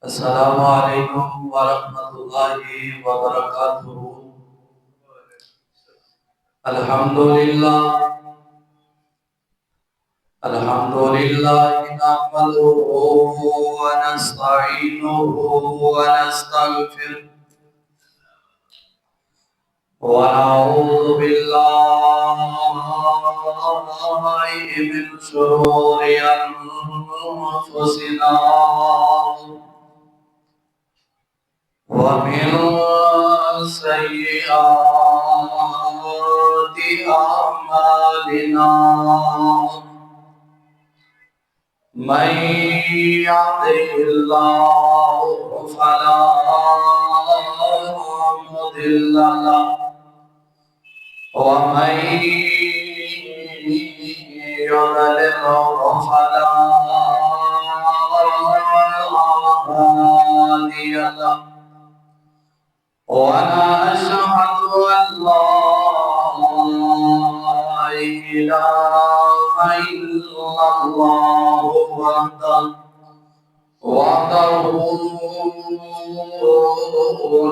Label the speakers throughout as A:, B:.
A: Assalamualaikum warahmatullahi wabarakatuh. Alhamdulillah, alhamdulillah nahmaduhu wa nasta'inuhu wa nastaghfiruh wa na'udzu billahi min shururi anfusina ومن سيئات أعمالنا من يهده الله فلا مضل له ومن يضلل فلا هادي له وأنا أشهد أن لا إله إلا الله وحده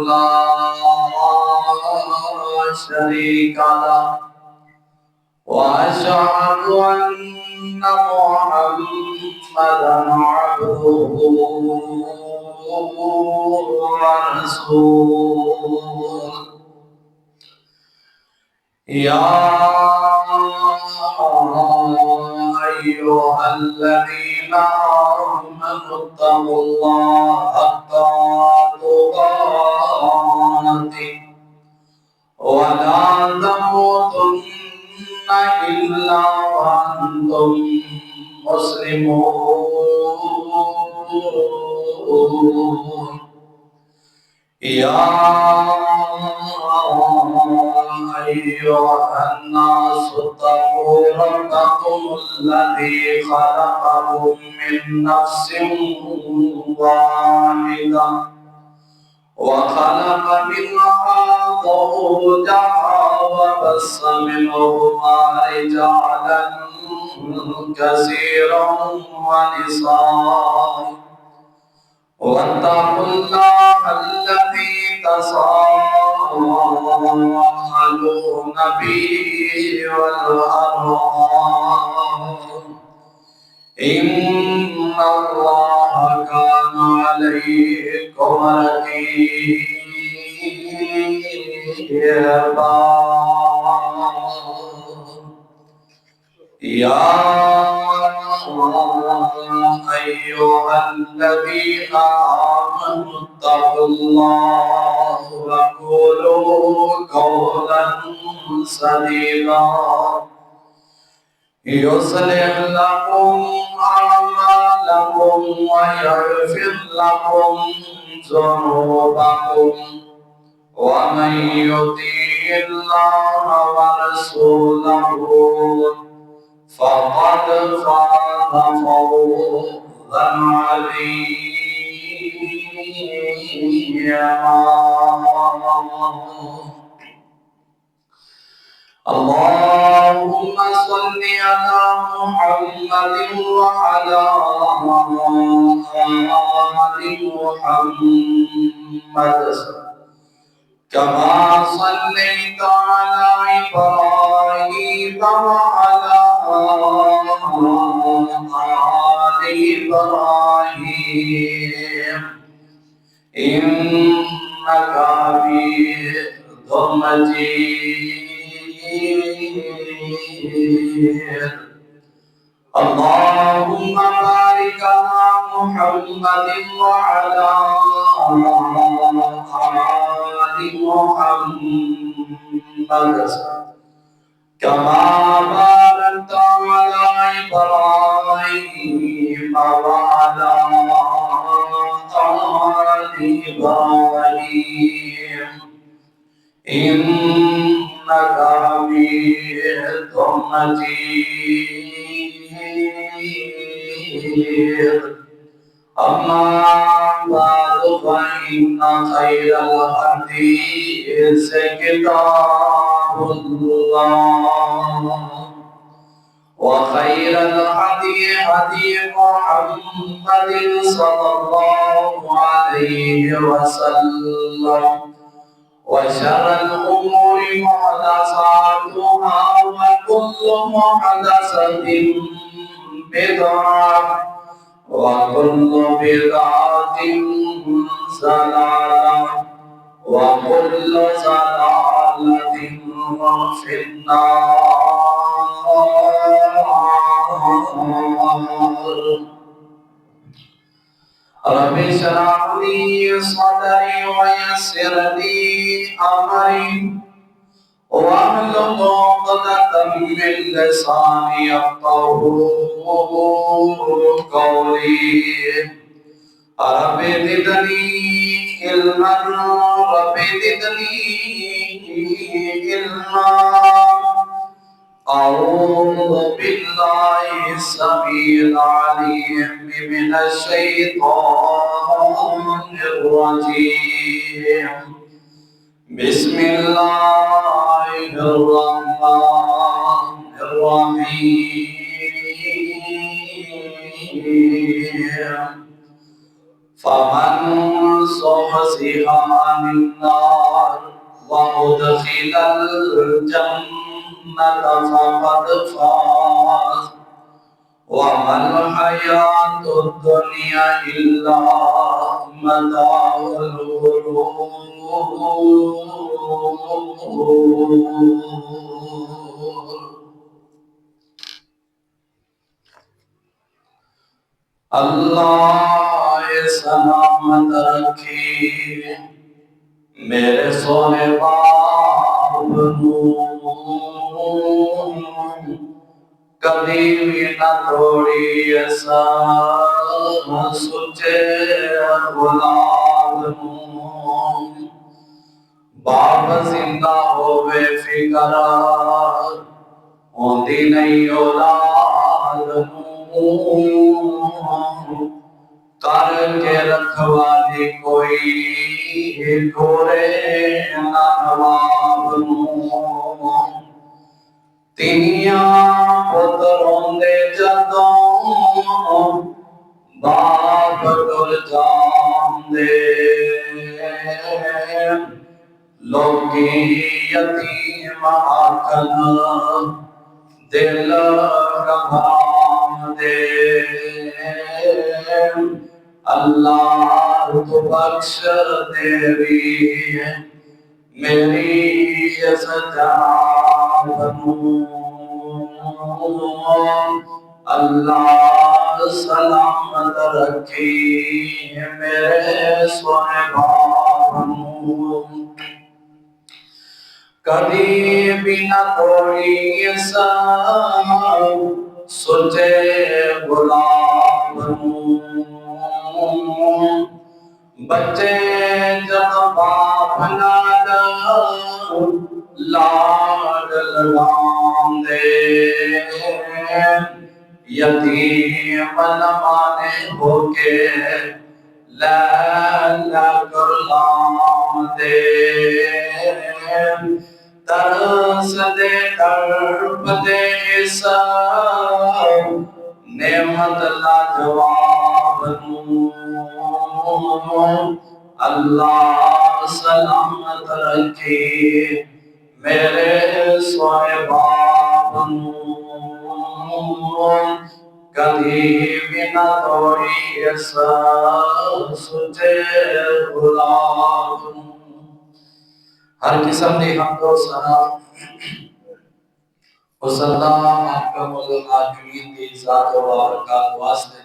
A: لا شريك له وأشهد أن محمدا عبده ورسوله يا أيها الذين آمنوا اتقوا الله حق تقاته ولا تموتن إلا وأنتم مسلمون يا أيها الناس اتقوا ربكم الذي خلقكم من نفس واحدة وخلق منها زوجها وبث منهما رجالا كثيرا ونساء واتقوا الله الذي تساءلون به والأرحام إن الله كان عليكم رقيبا يا أيها الذين آمنوا اتقوا الله وقولوا قولا سديدا يصلح لكم أعمالكم ويغفر لكم ذنوبكم ومن يطع الله ورسوله فقد فاز فوزا عظيما اللهم صل على محمد وعلى آل محمد كما صليت على إبراهيم وعلى آل إبراهيم إنك حميد مجيد اللهم بارك على محمد وعلى آل محمد كما باركت على إبراهيم وعلى آل إبراهيم إنك حميد مجيد أما بعد فإن خير الحديث كتاب الله وخير الهدي هدي محمد صلى الله عليه وسلم وشر الأمور محدثاتها وكل محدثة بدعة وكل بدعة ضلالة وكل ضلالة في النار. رب اشرح لي صدري ويسر لي أمري واحلل عقدة من لساني يفقهوا قولي. رب زدني علما رب زدني علما. أعوذ بالله السميع العليم من الشيطان الرجيم. بسم الله الرحمن الرحيم. فمن زحزح عن النار وأدخل الجنة فقد فاز وما الحياة الدنيا إلا متاع الغرور. اللہ سلامت رکھی میرے سونے باپ نو، کبھی بھی نہ توڑی ایسا سچے غلام نو. باپ زندہ ہوئے فکر ہوندی نہیں اولاد نو. کر کے رکھوالی کوئی گورے نہ نواب نو. تینیاں پتروں دے جدوں باپ ڈر جان دے. لوگی یتیم آکھن دل گھبران دے. اللہ تو بخش دیوی میری اس جان نو. اللہ سلامت رکھی میرے سونے باپ نو. کبھی بھی نہ توڑی ایسا سچے غلام نو. بچے جب باپ نال لاڈ لگام دے. یتیم نمانے ہو کے لیلا کرلام دے. ترس دے تڑپ دے ایسا نعمت لاجواب نو. اللہ سلامت رکھی میرے سوئے باپ نو. کبھی بھی نہ توڑی ایسا سچے غلام نو. ہر قسم دی حمد و ثنا اس اللہ محکم الحاکمین دی ذات و برکات واسطے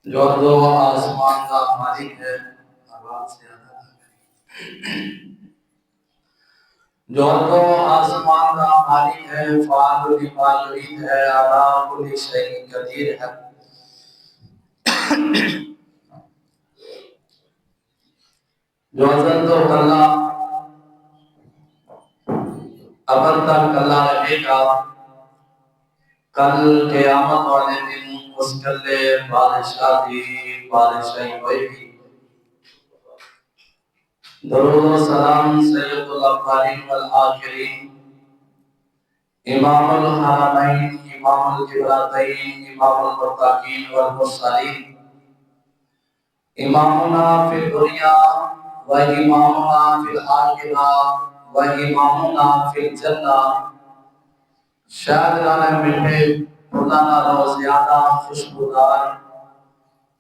A: جو دو آسمان کا مالک ہے. آواز سے جو دو آسمان کا مالک ہے، فعال لما یرید ہے، علی کل شیء قدیر ہے. جو ازل تو کلا ابد تک کلا رہے گا. کل قیامت والے دن اس کلے بادشاہی ہوئے گی. درود و سلام سید الاولین والآخرین امام الحرمین امام القبلتین امام المتقین والمرسلین امامنا فی الدنیا و امامنا فی الآخرہ و امامنا فی الجنہ شاید گانے مٹھے پرانا رو زیادہ خوشبودار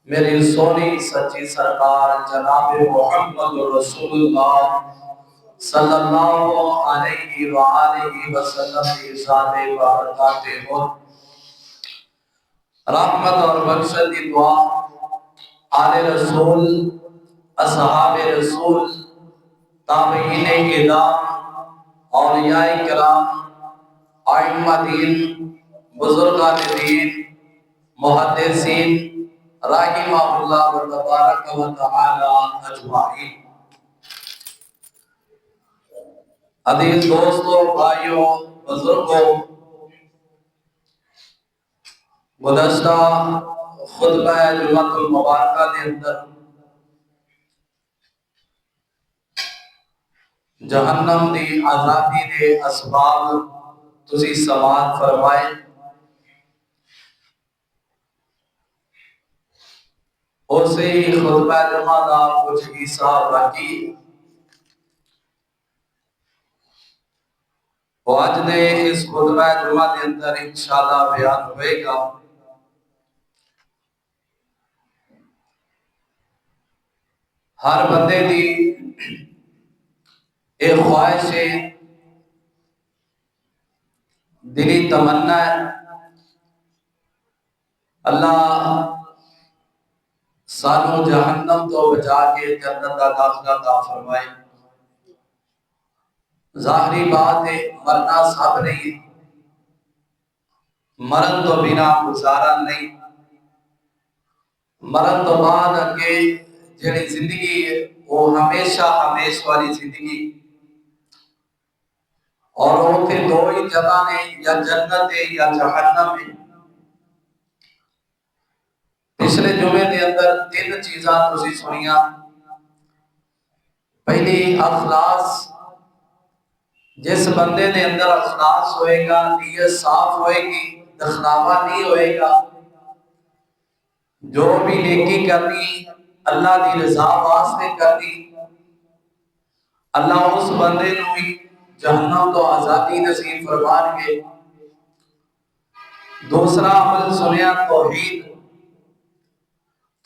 A: میری سونی سچی سرکار جناب محمد رسول اللہ صلی اللہ علیہ وآلہ وسلم کی ذات بابرکات ہو رحمت اور بخشت کی دعا آل رسول اصحاب رسول تابعین کرام اولیاء کرام ائمہ دین بزرگان دین محدثین رحمہ اللہ و تبارک و تعالی اجمعین۔ عزیز دوستوں، بھائیوں، بزرگوں، گزشتہ خطبہ جمعۃ المبارکہ کے اندر جہنم دی آزادی دے اسباب تسی سماعت فرمائے۔ اسی خطبہ جمعہ دا کچھ حصہ باقی آج دے اس خطبہ جمعہ دے اندر انشاءاللہ بیان ہوئے گا۔ ہر بندے دی ایک خواہش ہے، دلی تمنا ہے اللہ سانو جہنم تو بچا کے جنت کا داخلہ عطا فرمائے۔ ظاہری بات ہے مرنا سب نہیں، مرن تو بنا گزارا نہیں، مرن تو بعد اگے جڑی زندگی ہے وہ ہمیشہ ہمیش والی زندگی، اور وہ تھے دو ہی جگہ نے، یا جنت ہے یا جہنم ہے۔ پچھلے جمعے کے اندر تین چیزاں تسی سنیاں۔ پہلی اخلاص، جس بندے نے اندر اخلاص ہوئے گا، نیت صاف ہوئے گی، دکھلاوا نہیں ہوئے گا، جو بھی نیکی کرنی اللہ دی رضا واسطے کرنی، اللہ اس بندے نو بھی جہنم تو آزادی نصیب فرمان گے۔ دوسرا عمل سنیا توحید۔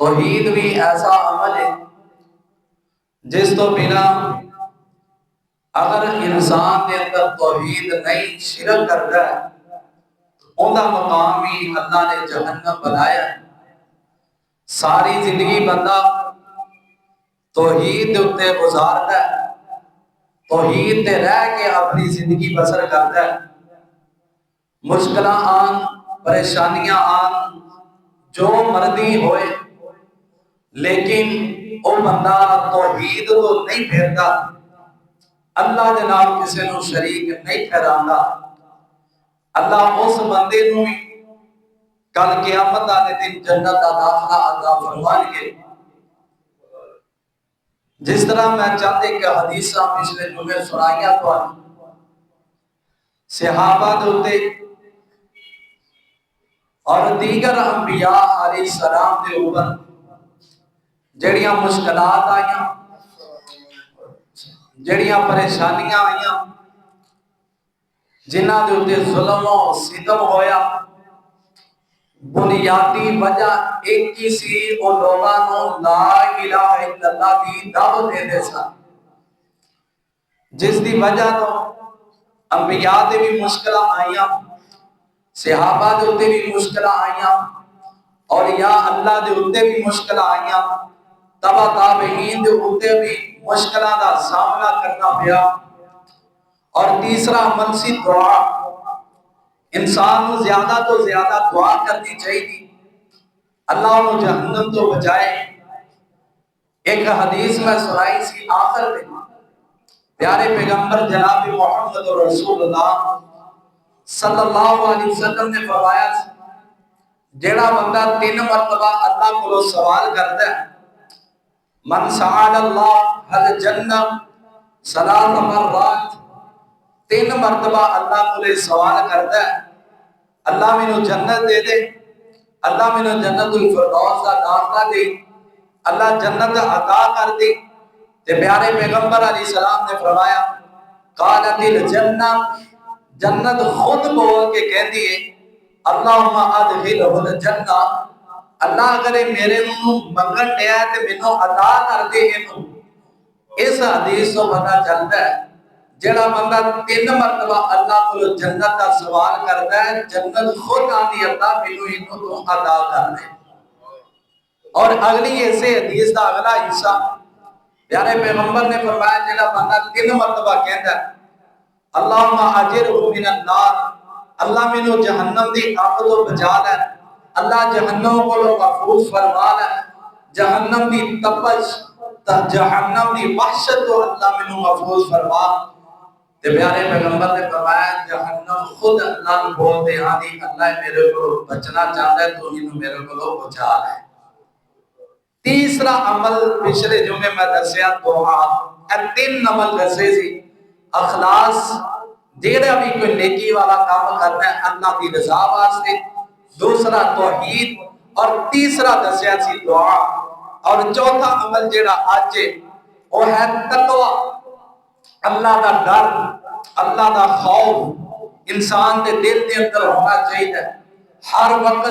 A: توحید بھی ایسا عمل ہے جس تو بنا اگر انسان کے اندر توحید نہیں، شرک کرتا ہے، ان کا مقام بھی اللہ نے جہنم بنایا ہے۔ ساری زندگی بندہ توحید تے گزارتا ہے، توحید تے رہ کے اپنی زندگی بسر کرتا ہے۔ مشکلیں آن، پریشانیاں آن، جو مرضی ہوئے، لیکن وہ بندہ توحید تو نہیں پھیرتا، اللہ دے نال کسی نو شریک نہیں ٹھہراندا۔ اللہ اس بندے نو بھی کل قیامت والے دن جنت دا داخلہ عطا فرمان گے۔ جس طرح میں چاہتے کہ حدیثاں پچھلے جمعے سنائیاں تو صحابہ دے اور دیگر انبیاء علیہ السلام دے اوپر جڑیاں مشکلات آئیاں، جڑیاں پریشانیاں آئیاں، جنہ دے اوتے ظلم و ستم ہویا، بنیادی وجہ ایک ہی سی، او لوگاں نو لا الہ الا اللہ دی دعوت دے دے سن، جس دی وجہ تو انبیاء دے بھی مشکلات آئیاں، صحابہ دے اوتے بھی مشکلات آئیاں، اولیاء اللہ دے اوتے بھی مشکلات آئیاں، تبع تابعین دے اوتے بھی مشکلات دا سامنا کرنا پیا۔ اور تیسرا منصی دعا، انسان کو زیادہ تو زیادہ دعا کرنی چاہیے، اللہ انہوں جہنم تو بچائے۔ ایک حدیث میں سنائی سی آخر میں، پیارے پیغمبر جناب محمد رسول اللہ صلی اللہ علیہ وسلم نے فرمایا، جیڑا بندہ 3 مرتبہ اللہ کو سوال کرتا ہے، من سأل اللہ الجنہ 3 مرات، تین مرتبہ اللہ کو سوال کرتا ہے اللہ مینوں جنت دے دے، اللہ مینوں جنت الفردوس کا داخلہ دے، اللہ جنت عطا کر دے۔ تے پیارے پیغمبر علیہ السلام نے فرمایا قالت الجنہ، جنت خود بول کے کہندی ہے اللہم ادخلہ الجنہ، اللہ اگر میرے منگن ڈیا ہے تے مینوں عطا کر دے اینوں۔ اس حدیث تو پتہ چلتا ہے جڑا بندہ تین مرتبہ اللہ کو جنت کا سوال کرتا ہے جنت خود آندی اللہ مینوں اینوں تو عطا کر دے۔ اور اگلی ایسے حدیث کا اگلا حصہ پیارے پیغمبر نے فرمایا جڑا بندہ تین مرتبہ کہتا ہے اللہم اجرہ من النار، اللہ مینوں جہنم دی اگ تو بچا لے، اللہ جہنم کو محفوظ فرما لے، جہنم دی تپش جہنم دی وحشت تو اللہ مینوں محفوظ فرما۔ تے پیارے پیغمبر نے فرمایا جہنم خود اللہ کو بولتے ہاں دی اللہ میرے کو بچنا چاہتا ہے تو انہوں میرے کو بچا لے۔ تیسرا عمل پچھلے جمعے میں دسیا دعا، تین عمل دسے سی اخلاص، جیڑا بھی کوئی نیکی والا کام کرنا ہے اللہ کی رضا واسطے، دوسرا توحید اور تیسرا دسیا سی دعا، اور چوتھا عمل جیڑا آج وہ ہے تقوی، اللہ دا ڈر، اللہ دا خوف انسان دے دل دے اندر ہونا چاہیے، ہر وقت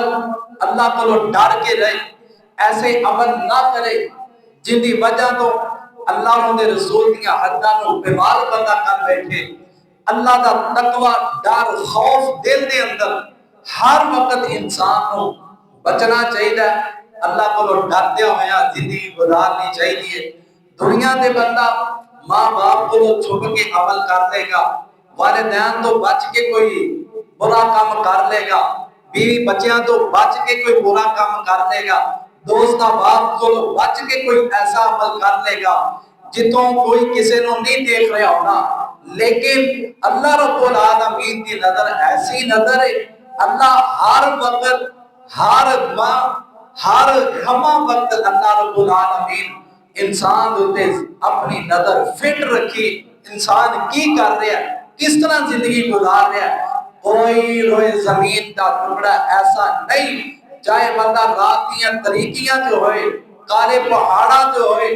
A: اللہ کو ڈر کے رہے، ایسے عمل نہ کرے جن دی وجہ تو اللہ دے رسول دیا حداں نو بیمار بندہ کر بیٹھے۔ اللہ دا تقوی ڈر خوف دل دے اندر ہر وقت انسان کو بچنا چاہیے، اللہ کو ڈرتے ہویا زندگی گزارنی چاہیے۔ دنیا دے بندہ ماں باپ کو چھپ کے عمل کر لے گا، والدین تو بچ کے کوئی برا کام کر لے گا، بیوی بچیاں تو بچ کے کوئی برا کام کر لے گا، دوست احباب کو بچ کے کوئی ایسا عمل کر لے گا جتوں کوئی کسی نو نہیں دیکھ رہا ہونا، لیکن اللہ رب العالمین کی نظر ایسی نظر ہے، اللہ ہر وقت ہر ہمہ وقت اللہ رب العالمین انسان ہوتے اپنی نظر فٹ رکھی، انسان کی کر رہا ہے، کس طرح زندگی گزار رہا ہے۔ کوئی روئے زمین کا ٹکڑا ایسا نہیں، چاہے بندہ راتیاں طریقیاں جو ہوئے، کالے پہاڑاں جو ہوئے،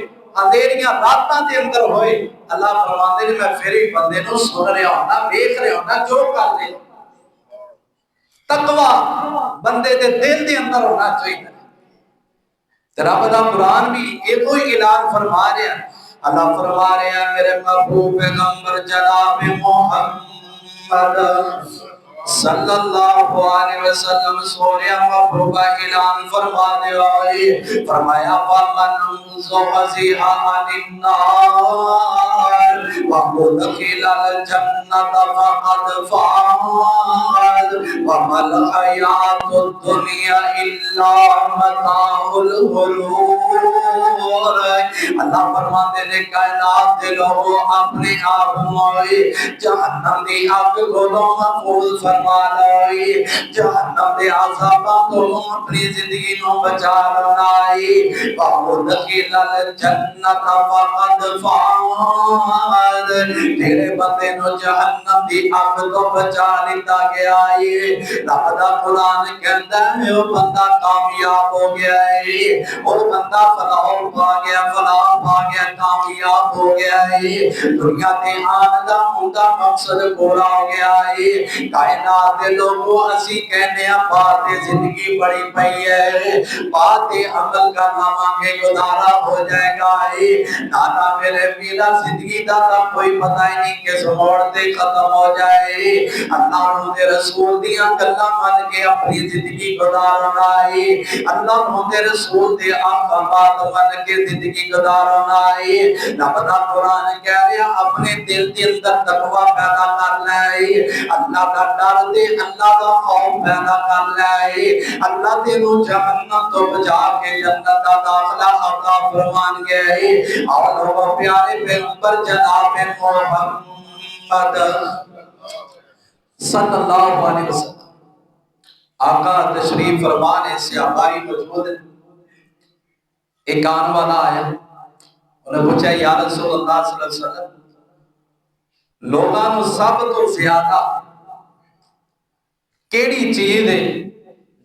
A: اندھیریاں راتاں دے اندر ہوئے، اللہ فرماتے ہیں میں پھر ہی بندے نو سن رہا ہونا، دیکھ رہا ہونا، جو کر لے۔ تقوی بندے دے دل دے اندر ہونا چاہیے۔ رب دا قرآن بھی ایک کوئی اعلان فرما رہا ہے، اللہ فرما رہے ہیں میرے محبوب پیغمبر جناب محمد صلی اللہ علیہ وسلم سونے محبوب اعلان فرما دے آئے، فرمایا وَمَنْ زُحْزِحَ عَنِ النَّارِ وَأُدْخِلَ الْجَنَّةَ فَقَدْ فَازَ وَمَا الْحَيَاةُ الدُّنْيَا إِلَّا مَتَاعُ الْغُرُورِ۔ اللہ فرماتے ہیں کائنات دے لوگوں اپنے آپ موئے جہنم دی آگ کو محفوظ فرما لائے، جہنم دے عذاباں تو اپنی زندگی نو بچا لائے، وَأُدْخِلَ الْجَنَّةَ فَقَدْ فَازَ، تیرے بندے نو جہنم دی آگ تو بچا لیتا گیا ہے۔ رب دا قرآن کہتا ہے وہ بندہ کامیاب ہو گیا ہے، وہ بندہ فلاح پا گیا، فلاح پا گیا، کامیاب ہو گیا ہے، دنیا تے آن دا مدہ مقصد پورا ہو گیا ہے۔ کائنات دے لوگوں اسی کہنے ہیں بات زندگی بڑی پئی ہے، بات عمل کا نامانگے گزارا ہو جائے گا ہے، نانا میرے میرا زندگی دا کوئی پتہ ہی نہیں کس موڑ تے ختم ہو جائے۔ اللہ دے رسول دیاں گلاں مان کے اپنی زندگی گزارنا ہے، اللہ دے رسول دے احکامات مان کے زندگی گزارنا ہے۔ رب دا قرآن کہہ رہا اپنے دل کے اندر تقوی پیدا کرنا ہے، اللہ کا ڈر دے، اللہ کا خوف پیدا کرنا ہے، اللہ دے نو جہنم تو بچا کے جنت کا داخلہ عطا فرمان گئے ہے۔ اور لوگوں پیارے پیغمبر جناب محمد صلی اللہ علیہ وسلم آقا تشریف فرمانے سے آبائی موجود ہے، ایک آن والا آیا، انہیں پوچھا یا رسول اللہ صلی اللہ علیہ وسلم لوگاں نو سب تو زیادہ کیڑی چیز ہے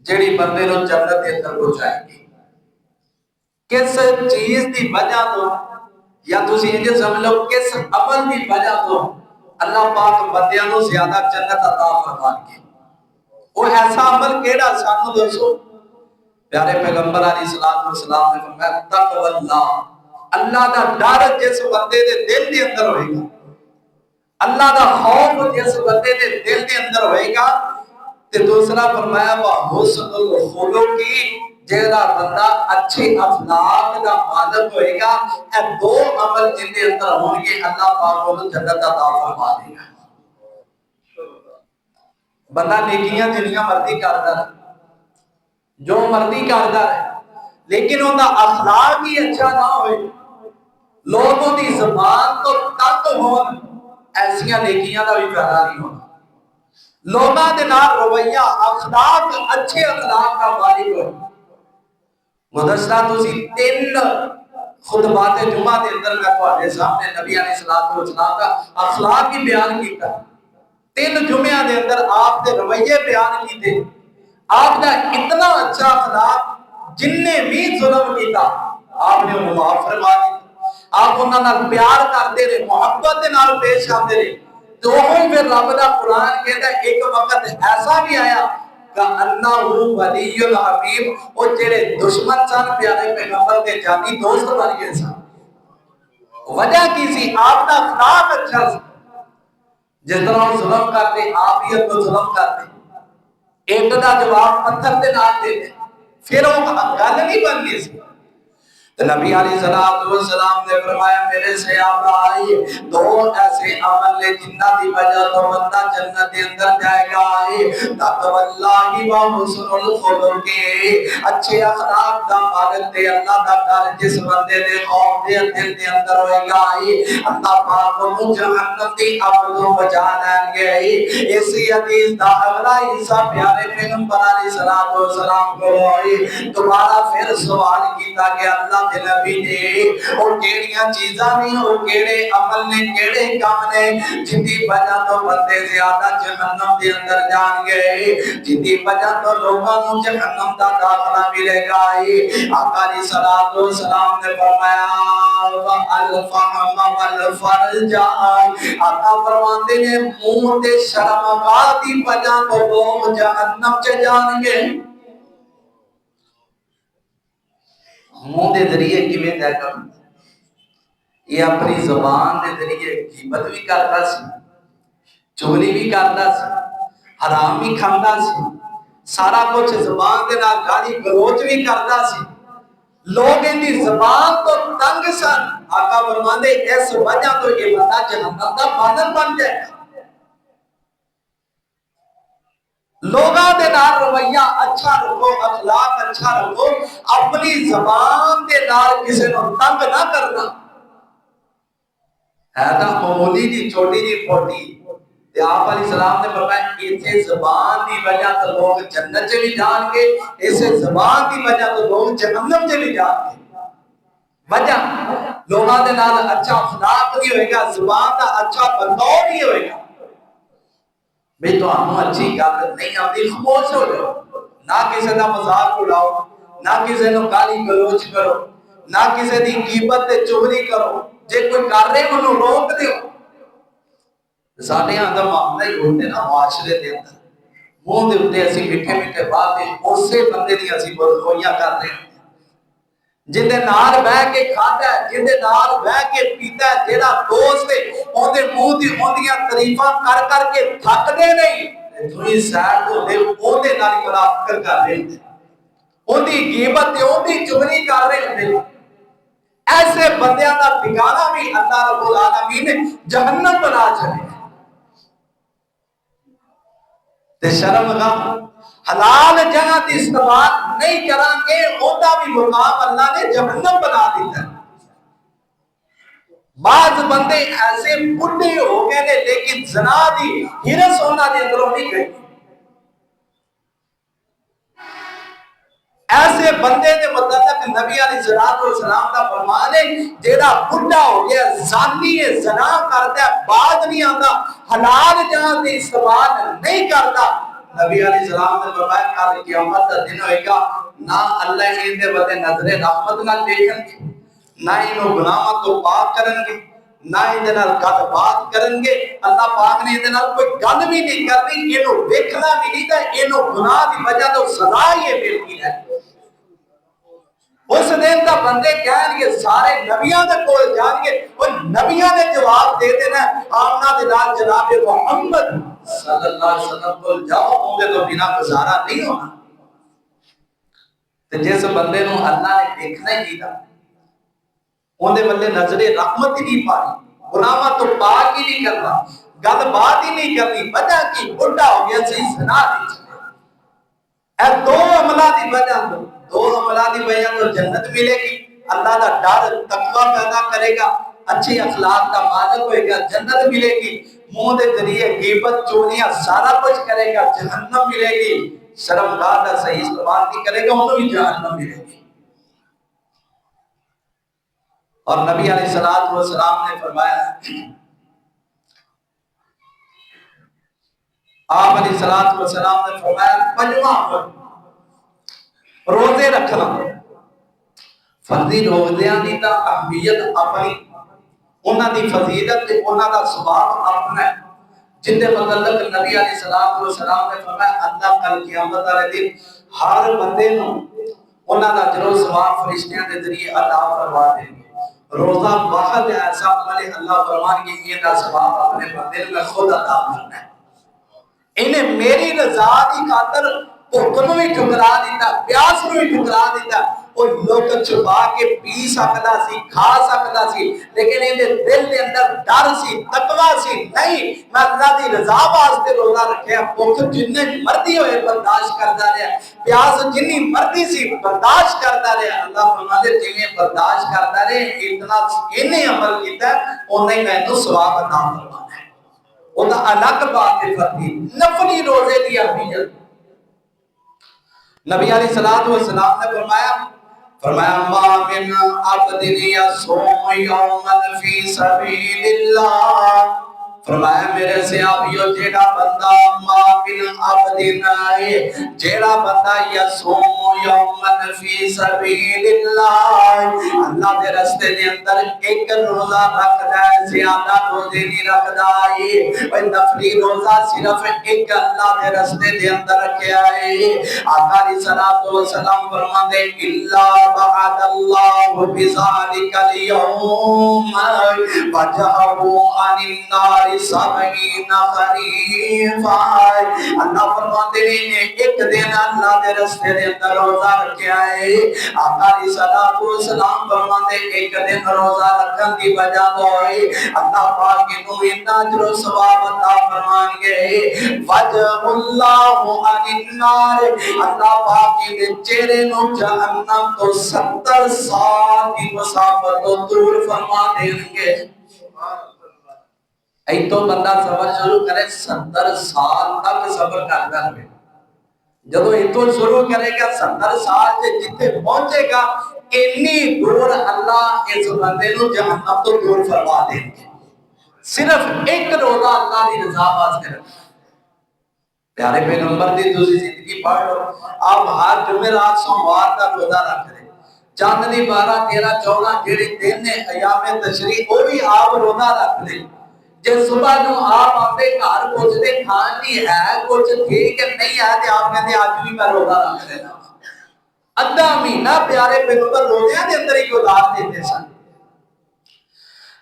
A: جیڑی بندے نو جنت دے اندر پہنچائے گی؟ کس چیز دی وجہ تو، یا تسی انج سمجھ لو کس عمل دی وجہ تو اللہ پاک بندیاں نو زیادہ جنت عطا فرمان گے؟ وہ ایسا عمل کیڑا سانو دسو؟ پیارے پیغمبر علیہ الصلوۃ والسلام نے فرمایا تقوی اللہ، اللہ دا ڈر جس بندے دے دل دے اندر ہوئے گا، اللہ دا خوف جس بندے دے دل دے اندر ہوئے گا، تے دوسرا فرمایا وہ حسن الخلق کی، جیڑا بندہ اچھے اخلاق کا مالک ہوئے گا، اے دو عمل جن دے اندر ہوں گے اللہ پاک کو جنت عطا فرما دے گا۔ بندہ نیکیاں جنیاں مرضی کرتا ہے، جو مرضی کرتا ہے، لیکن ان کا اخلاق ہی اچھا نہ ہوئے، لوگوں کی زبان تو تنگ ہون، ایسیاں نیکیاں کا بھی پیدا نہیں ہونا۔ لوگاں دے نال رویہ اخلاق اچھے اخلاق کا مالک ہو۔ گزشتہ تسی 3 خطبات جمعہ دے اندر میں تواڈے سامنے نبی علیہ الصلوۃ والسلام کا اخلاق کی بیان کیتا، 3 جمعہ دے اندر آپ دے رویے بیان کیتے، آپ کا اتنا اچھا اخلاق جن نے بھی ظلم کیتا آپ نے انہوں معاف فرما دیا، آپ انہوں نے پیار کرتے رہے، محبت دے نال پیش آتے رہے۔ تو ہم پھر رب دا قرآن کہتا ہے ایک وقت ایسا بھی آیا کہ انہو ولی الحبیب، وہ جڑے دشمن سن پیارے پیغمبر کے جانی دوست بن گئے سن۔ وجہ کی سی؟ آپ کا اخلاق اچھا سی۔ جس طرح ہم ظلم کرتے آپ ہی اپنے ظلم کرتے، ایک دا جواب پتھر دے نال دے دے، پھر وہ گل نہیں بن گئی سی۔ نبی علیہ السلام نے فرمایا میرے سے آپ آئی 2 ایسے عمل لے جنہ دی وجہ تو بندہ جنت دے اندر جائے گا، تقوی اللہ و حسن الخلق، اچھے اخلاق دا مالک تے اللہ دا ڈر جس بندے دے خوف دے دل دے اندر ہوئے گا، اللہ پاک کو جہنم دی ابدوں بچا لیں گے۔ اسی حدیث دا اگلا حصہ پیارے پیغمبر علیہ السلام کو دوبارہ پھر سوال کیتا کہ اللہ دے نبی نے وہ کیڑیاں چیزاں نہیں، وہ کیڑے عمل نے، کیڑے کام نے جن دی وجہ تو بندے زیادہ جہنم دے اندر جان گے، جن دی وجہ تو لوگوں کو جہنم دا داخلہ ملے گا۔ آقا علیہ الصلوۃ والسلام نے فرمایا الفحم والفرج، آقا فرماتے ہیں منہ تے شرمگاہ دی وجہ تو لوگ جہنم چ جان گے۔ منہ دے ذریعے کیویں طے کروں؟ یہ اپنی زبان دے ذریعے غیبت بھی کرتا سی، چغلی بھی کرتا سی، حرام بھی کھاندا سی، سارا کچھ زبان دے نال گالی گلوچ بھی کرتا سی، لوگ ان دی زبان تو تنگ سن۔ آقا فرماندے اس وجہ تو یہ بندہ جہنم دا بادل بن جائے گا۔ لوگاں دے نال رویہ اچھا رکھو، اخلاق اچھا رکھو، اپنی زبان دے نال کسی نو تنگ نہ کرنا۔ ہے تا معمولی جی چھوٹی جی پھوٹی، تے آپ علیہ السلام نے فرمایا اسے زبان دی وجہ تو لوگ جنت چ بھی جان گے، اسے زبان دی وجہ تو لوگ جہنم چ بھی جان گے۔ وجہ لوگاں دے نال اچھا اخلاق نہیں ہوئے گا، زبان دا اچھا برتاؤ نہیں ہوئے گا، بھی تو ہم اچھی گل نہیں آتی خاموش ہو جاؤ، نہ کسی کا مذاق اڑاؤ، نہ کسی نو گالی گلوچ کرو، نہ کسی دی غیبت تے چغلی کرو، جے کوئی کر رہے انہوں روک دیو۔ ساڈے اندر معاملہ ہی ہوتے نا معاشرے دے اندر، منہ دے اوتے اسی میٹھے میٹھے باتیں اسی بندے دی اسی برخویاں کر رہے ہیں، جن دے نال بہ کے کھاتا ہے، جن دے نال بہ کے پیتا ہے، جیڑا دوست ہے اون دے منہ دی ہوندیاں تعریفاں کر کر کے تھکدے نہیں، تھوڑی سائڈ تو دے اون دے نال بڑا فکر کر رہے ہیں، اون دی غیبت تے اون دی چغلی کر رہے ہیں۔ ایسے بندیاں دا ٹھکانہ بھی اللہ رب العالمین نے جہنم بنا چھڑے۔ تے شرم گاہ حلال جگہ دی استعمال نہیں کران گے، اوندا بھی مقام اللہ نے جہنم بنا دیتا ہے۔ بعض بندے ایسے بڈھے ہو گئے نے لیکن زنا دی ہرس ہونا دے اندروں نہیں گئی۔ ایسے بندے دے متعلق تک نبی علیہ السلام کا فرمان ہے جیڑا بڈھا ہو گیا زانی ہے زنا کرتا ہے بعد نہیں آتا حلال جان سے استعمال نہیں کرتا نبی علیہ السلام نے فرمایا کل قیامت کا دن ہوئے گا نہ اللہ ان دے بدے نظر رحمت نہ دیکھن گے نہ انہوں گناہ تو پاک کرن گے نہ اندے نال گل بات کرن گے اللہ پاک نے اندے نال کوئی گل بھی نہیں کرنی اینو دیکھنا بھی نہیں تے اینو گناہ دی وجہ تو سزا ہی ملتی ہے اس دن دا بندے کہن گے سارے نبیاں دے کول جان گے او نبیاں نے جواب دے دینا آمنا دے نال جناب محمد صلی اللہ علیہ وسلم کول جاؤ اونگے تو بنا گزارا نہیں ہونا تے جس بندے نو اللہ نے دیکھنا ہی نہیں اندے بندے نظر رحمت ہی نہیں پانی گناہ تو پاک ہی نہیں کرنا گل بات ہی نہیں کرنی وجہ کی بڑھا ہو گیا صحیح سنا دی اے دو عملہ دی وجہ دو عملہ دی وجہ تو جنت ملے گی اللہ دا ڈر تقوی پیدا کرے گا اچھی اخلاق کا مالک ہوئے گا جنت ملے گی منہ دے ذریعے غیبت چوریاں سارا کچھ کرے گا جہنم ملے گی شرمگاہ کا صحیح استعمال نہیں کرے گا انہوں بھی جہنم ملے گی اور نبی علیہ السلام نے فرمایا آپ علیہ السلام نے فرمایا پنجواں روزے رکھنا فرضی روزیاں دی تا اہمیت اپنی انہاں دی فضیلت تے انہاں دا ثواب اپنا ہے جن دے متعلق نبی علیہ السلام نے فرمایا اللہ کل قیامت والے دن ہر بندے نو انہاں دا اجر و ثواب فرشتیاں دے ذریعے عطا فرما دیں گے روزہ واحد ایسا عمل ہے اللہ فرمان کی یہ کا ثواب اپنے بندے میں خود عطا کرنا ہے انہیں میری رضا دی خاطر حکم بھی ٹھکرا دیتا پیاس بھی ٹھکرا دیتا اور لوگ چھپا کے پی سکتا سی کھا سکتا سی لیکن انہیں دل دے اندر ڈر سی تقوی سی نہیں میں اللہ دی رضا واسطے روزہ رکھے بھوک جتنے مرضی ہوئے برداشت کرتا رہا پیاس جتنی مرضی سی برداشت کرتا رہا اللہ فرماتے جنہیں برداشت کرتا رہے اتنا انہیں عمل کیتا ہے انہیں میں تو ثواب عطا فرمانا ہے وہ الگ بات ہے فرضی نفلی روزے دی اہمیت نبی علیہ السلام نے فرمایا ما من عبد یصوم یوما فی سبیل اللہ فرمایا میرے صحابیوں جیڑا بندہ ما من عبد جیڑا بندہ یصوم یوما فی سبیل اللہ اللہ دے راستے دے اندر ایک روزہ رکھدا ہے زیادہ روزے نہیں رکھدا ہے اور نفلی روزہ صرف ایک اللہ دے راستے دے اندر رکھیا ہے آقا علیہ السلام فرماندے الا بعد اللہ بذالک اليوم وجهه عن النار سبعین خریفا اللہ فرماتے ہیں ایک دن اللہ دے راستے دے اندر روزہ رکھیا ہے آقا علیہ السلام فرماتے ایک دن روزہ رکھن دی وجہ تو ہے اللہ پاک نو اتنا اجر و ثواب عطا فرمان گے وجہ اللہ عن النار اللہ پاک دے چہرے نو جہنم تو 70 سال کی مسافت تو دور فرما دیں گے ای تو بندہ صبر شروع کرے 70 سال تک صبر کرتا رہے جدو ای تو شروع کرے گا 70 سال سے جتے پہنچے گا اتنی دور اللہ اس بندے نو جہنم تو دور فرما دیں گے صرف ایک روزہ اللہ دی رضا واسطے رکھنا پیارے پیغمبر دی دوسری زندگی پڑھ لو آپ ہر جمعرات سوموار کا روزہ رکھ دیں چاند دی 12 13 14 جڑے دن نے ایام تشریق وہ بھی آپ روزہ رکھ دیں جب صبح جو آپ اپنے گھر پہنچتے کھان نہیں ہے کچھ ٹھیک نہیں ہے تو آپ کہتے آج بھی میں روزہ رکھ لینا ادھا مہینہ پیارے پیغمبر روزیاں دے اندر ہی گزار دیتے سن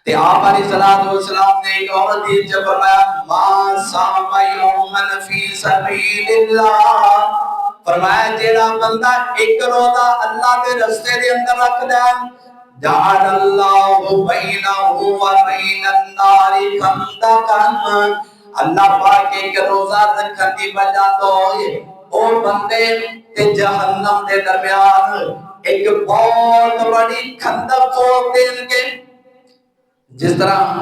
A: تے آپ علیہ السلام نے ایک اور حدیث میں فرمایا ما صام یوما فی سبیل اللہ فرمایا جیڑا بندہ ایک روزہ اللہ کے راستے دے اندر رکھدا ہے جعل اللہ بینہ و بین النار خندقا اللہ پاک ایک روزہ رکھن دی وجہ تو او بندے تے جہنم دے درمیان ایک بہت بڑی کھندق کھول دیں گے جس طرح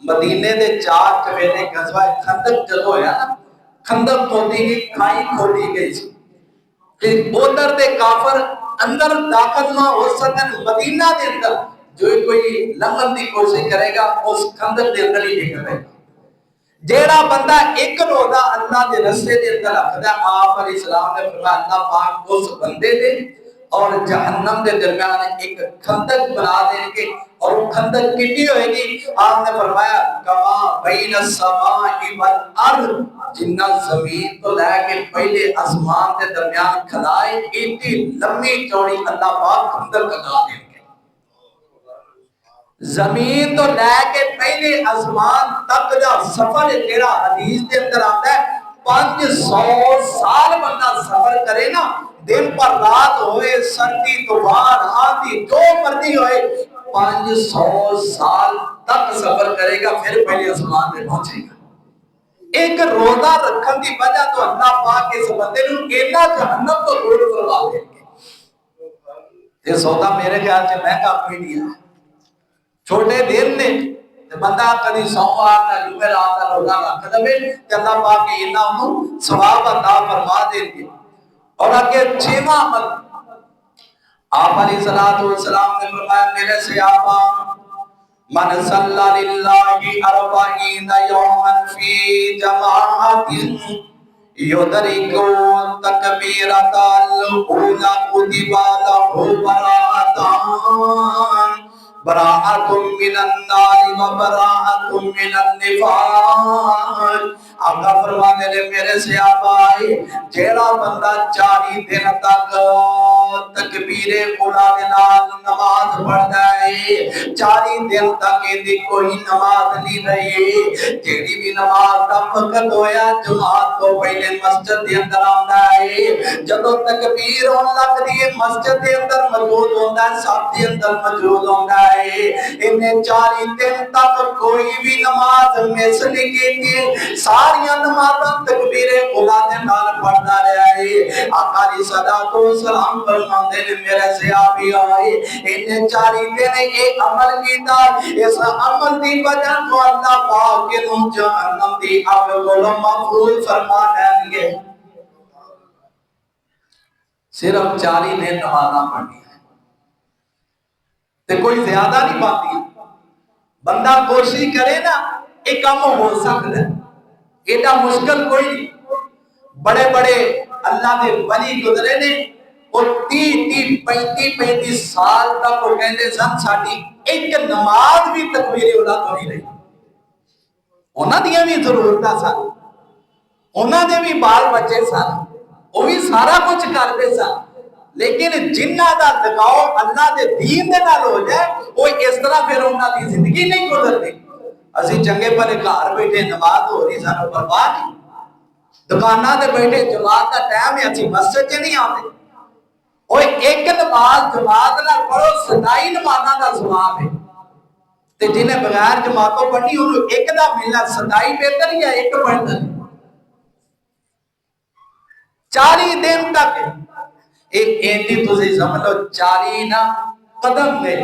A: مدینے دے 4 چویلے غزوہ خندق جدو ہویا نا خندق کھودی گئی کھائی کھودی گئی سی ادھر دے کافر اندر داخل نہ ہو سکن مدینہ دے اندر جو کوئی لنگن دی کوشش کرے گا اس خندق دے اندر ہی ڈگ رہے گا۔ جیڑا بندہ ایک روزہ اللہ دے رستے دے اندر رکھدا ہے، آپ علیہ السلام نے فرمایا اللہ پاک اس بندے دے اور جہنم دے درمیان ایک خندق بنا دیں گے، اور وہ خندق کتنی ہوئے گی؟ آپ نے فرمایا کما بین السماء والارض، جنہ زمین تو لے کے پہلے آسمان کے درمیان کھدائے اتنی لمبی چوڑی اللہ پاک خندق بنا دیں گے۔ زمین تو لے کے پہلے آسمان تک دا سفر تیرا حدیث کے اندر آتا ہے 500 سال بندہ سفر کرے نا، دن پر رات ہوئے، سردی طوفان آندھی جو مرضی ہوئے، 500 سال تک سفر کرے گا پھر پہلے آسمان پہ پہنچے گا۔ ایک روزہ رکھن کی وجہ تو اللہ پاک اس بندے نوں اینا جہنم تو دور کروا دیں گے۔ یہ سودا میرے خیال سے مہنگا کوئی نہیں ہے، چھوٹے دن نے بندہ کدی سوموار کا جمعرات کا روزہ رکھ دے تے اللہ پاک انہاں ثواب عطا فرما دیں گے۔ اور آگے 6واں عمل آپ علیہ الصلوۃ والسلام نے فرمایا میرے صحابہ من صلی للہ 40 یوما فی جماعت یدرک تکبیرۃ الاولی کتب لہ براءۃ من النار و براءۃ من النفاق۔ آقا فرماتے ہیں میرے صحابہ جیڑا بندہ 40 دن تک تکبیر اولا دے نال نماز پڑھدا ہے، 40 دن تک دی کوئی نماز نہیں رہی، جیڑی بھی نماز دا وقت ہویا جماعت تو پہلے مسجد دے اندر آندا ہے، جدوں تکبیر ہون لگدی ہے مسجد دے اندر موجود ہوندا ہے، صف دے اندر موجود ہوندا ہے۔ انہیں 40 دن تک کوئی بھی نماز مس نہیں کیتی، ساری نمازاں تکبیر اولا دے نال پڑھدا رہیا ہے۔ آقا علیہ الصلوۃ والسلام فرماندے نے میرے صحابی آئے انہیں 40 دن یہ عمل کیتا، اس عمل دی وجہ تو اللہ پاک نوں جہنم دی اگ کولوں محفوظ فرما دیں گے۔ صرف 40 دن نمازاں پڑھنی تے کوئی زیادہ نہیں پاتی، بندہ کوشش کرے نا ایک کام ہو سکتا ہے، ایڈا مشکل کوئی نہیں۔ بڑے بڑے اللہ دے ولی گزرے نے اور 30-35 سال تک وہ کہندے سن ساڈی ایک نماز بھی تکبیر اولا تو نہیں رہی۔ انہاں دیاں بھی ضرورتاں سن، انہاں دے بھی بال بچے سن، وہ بھی سارا کچھ کرتے سن، لیکن جنہ دا لگاؤ اللہ دے دین دے نال ہو جائے وہ اس طرح پھر انہاں دی زندگی نہیں گزرتی۔ اسی چنگے پرے گھر بیٹھے نماز ہو رہی سانو پرواہ نہیں، دکاناں تے بیٹھے جماعت دا ٹائم ہے اسی مسجد چ نہیں آتے، وہ ایک نماز جماعت نال پڑھو 27 نمازاں دا ثواب ہے، تے جنہیں بغیر جماعتوں پڑھنی انہوں ایک دا ملنا 27 بہتر یا ایک پڑھنا۔ 40 دن تک ایک اینٹی تُسی سمجھ لو 40 نا قدم نے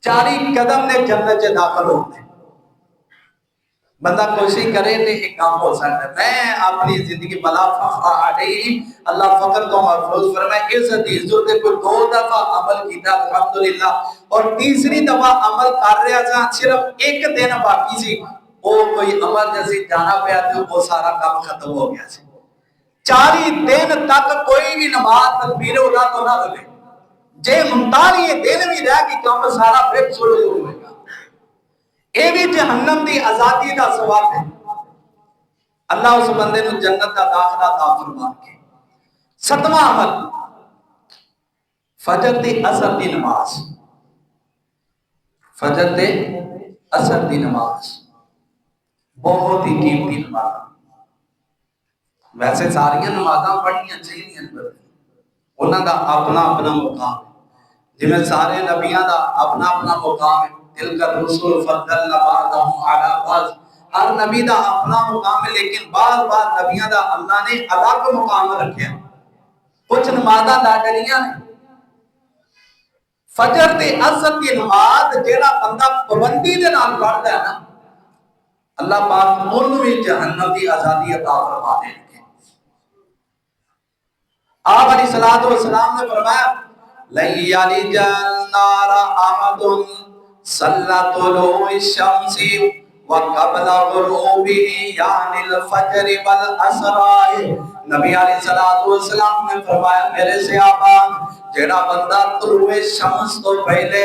A: 40 قدم نے جنت سے داخل ہوتے ہیں۔ بندہ کوشش کرے تو ایک کام ہو سکتا ہے۔ میں اپنی زندگی بلا فخر علیہ اللہ فخر کو محفوظ فرمائے اس حدیث جو تے کوئی 2 دفعہ عمل کیتا الحمدللہ، اور تیسری دفعہ عمل کر رہا تھا صرف ایک دن باقی سی، وہ کوئی عمل جیسے جانا پیا تو وہ سارا کام ختم ہو گیا سی۔ 40 دن تک کوئی بھی نماز تکبیر اولا تو نہ لگے، جے 39 دن بھی رہ گی کام سارا پھر شروع ہوئے گا۔ اے بھی جہنم دی آزادی دا ثواب ہے، اللہ اس بندے نو جنت دا داخلہ عطا فرما کے۔ 7واں عمل فجر دی اثر دی نماز، فجر دے اثر دی نماز بہت ہی قیمتی نماز۔ ویسے ساری نمازاں پڑھنیاں چاہیے، انہاں دا اپنا اپنا مقام ہے، جویں سارے نبیاں دا اپنا اپنا مقام ہے۔ تلک الرسل فضلنا بعضهم علی بعض، ہر نبی دا اپنا مقام ہے، لیکن بعض نبیاں دا اللہ نے الگ مقام رکھیا۔ کچھ نمازاں لاڈلیاں نے، فجر تے اثر دی نماز جیڑا بندہ پابندی دے نال پڑھدا ہے نا، اللہ پاک اونوں بھی جہنم دی آزادی عطا فرما دے گا۔ آپ علیہ الصلوۃ والسلام نے فرمایا لیالی جنار احد صلی طلوع الشمس وقبل غروبه یعنی الفجر والاسراء. نبی علیہ الصلوۃ والسلام نے فرمایا میرے صحابہ جڑا بندہ طلوع شمس تو پہلے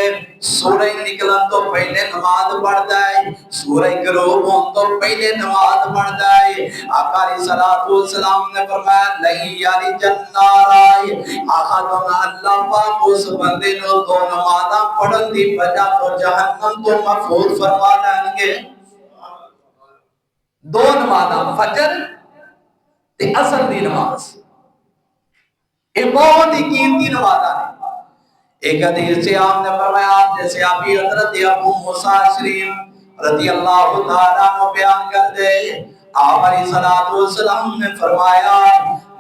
A: سورج نکلن تو پہلے نماز پڑھتا ہے، سورج غروب ہون تو پہلے نماز پڑھتا ہے، آقا علیہ الصلوۃ والسلام نے فرمایا لیالی جنارائے احدن اللہ پاک اس بندے نو دو نمازاں پڑھن دی وجہ تو جہنم تو محفوظ فرما دیں گے. دو نمازاں فجر تے عصر دی نماز یہ بہت ہی قیمتی نمازاں ہیں. ایک حدیث سے آپ نے فرمایا جیسے ابھی حضرت ابو موسیٰ شریف رضی اللہ تعالیٰ عنہ بیان کر دے آپ علیہ الصلوۃ والسلام نے فرمایا